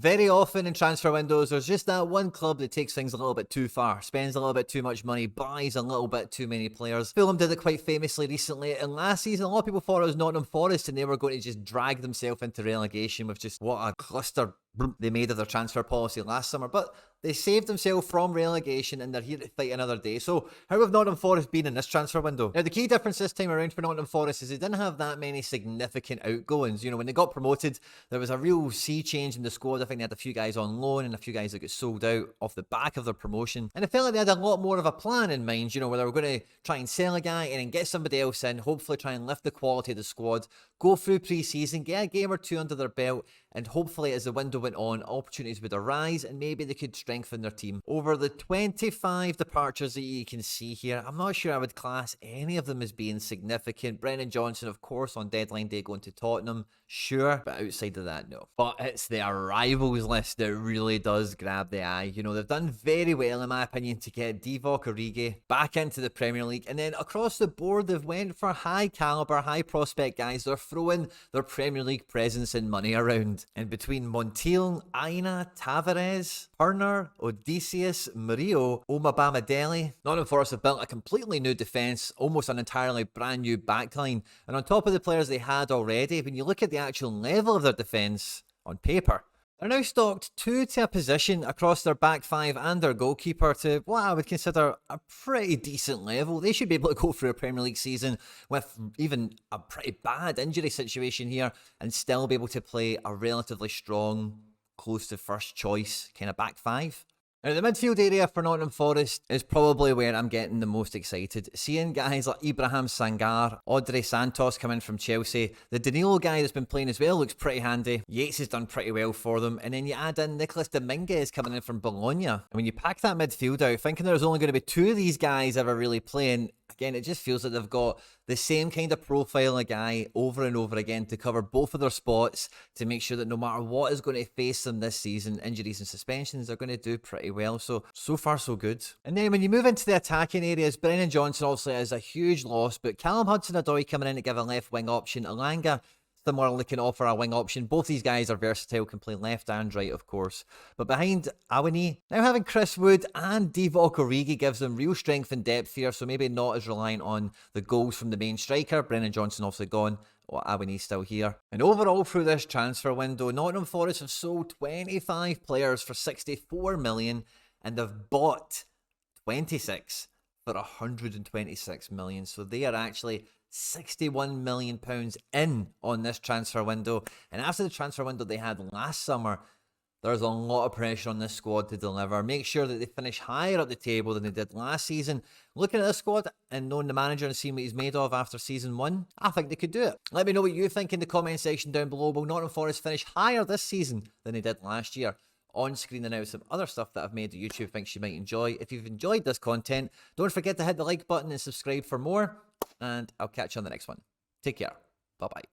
Very often in transfer windows, there's just that one club that takes things a little bit too far, spends a little bit too much money, buys a little bit too many players. Fulham did it quite famously recently, and last season a lot of people thought it was Nottingham Forrest and they were going to just drag themselves into relegation with just what a cluster they made of their transfer policy last summer. But they saved themselves from relegation and they're here to fight another day. So how have Nottingham Forest been in this transfer window? Now the key difference this time around for Nottingham Forest is they didn't have that many significant outgoings. You know, when they got promoted, there was a real sea change in the squad. I think they had a few guys on loan and a few guys that got sold out off the back of their promotion. And it felt like they had a lot more of a plan in mind, you know, where they were going to try and sell a guy and then get somebody else in, hopefully try and lift the quality of the squad, go through pre-season, get a game or two under their belt, and hopefully as the window went on, opportunities would arise and maybe they could strengthen their team. Over the 25 departures that you can see here, I'm not sure I would class any of them as being significant. Brennan Johnson, of course, on deadline day going to Tottenham, sure, but outside of that, no. But it's the arrivals list that really does grab the eye. You know, they've done very well, in my opinion, to get Divock Origi back into the Premier League, and then across the board, they've went for high caliber, high prospect guys. They're throwing their Premier League presence and money around. And between Montiel, Aina, Tavares, Turner, Odysseus, Murillo, Omabamidele, Nottingham Forest have built a completely new defence, almost an entirely brand new backline. And on top of the players they had already, when you look at the actual level of their defence on paper, they're now stocked 2 to a position across their back 5 and their goalkeeper to what I would consider a pretty decent level. They should be able to go through a Premier League season with even a pretty bad injury situation here and still be able to play a relatively strong, close to first choice kind of back 5. Now, the midfield area for Nottingham Forest is probably where I'm getting the most excited. Seeing guys like Ibrahim Sangare, Audrey Santos come in from Chelsea. The Danilo guy that's been playing as well looks pretty handy. Yates has done pretty well for them. And then you add in Nicolas Dominguez coming in from Bologna. And when you pack that midfield out, thinking there's only going to be 2 of these guys ever really playing, again, it just feels like they've got the same kind of profile of guy over and over again to cover both of their spots to make sure that no matter what is going to face them this season, injuries and suspensions, they're going to do pretty well. So far, so good. And then when you move into the attacking areas, Brennan Johnson obviously is a huge loss, but Callum Hudson-Odoi coming in to give a left wing option. Alanga similarly can offer a wing option. Both these guys are versatile, can play left and right, of course. But behind Awani, now having Chris Wood and Divock Origi gives them real strength and depth here, so maybe not as reliant on the goals from the main striker. Brennan Johnson obviously gone. Awani's still here. And overall through this transfer window, Nottingham Forest have sold 25 players for 64 million and they've bought 26 for 126 million. So they are actually £61 million in on this transfer window. And after the transfer window they had last summer, there's a lot of pressure on this squad to deliver. Make sure that they finish higher up the table than they did last season. Looking at this squad and knowing the manager and seeing what he's made of after season 1, I think they could do it. Let me know what you think in the comment section down below. Will Nottingham Forest finish higher this season than they did last year? On screen and now some other stuff that I've made that YouTube thinks you might enjoy. If you've enjoyed this content, don't forget to hit the like button and subscribe for more. And I'll catch you on the next one. Take care. Bye-bye.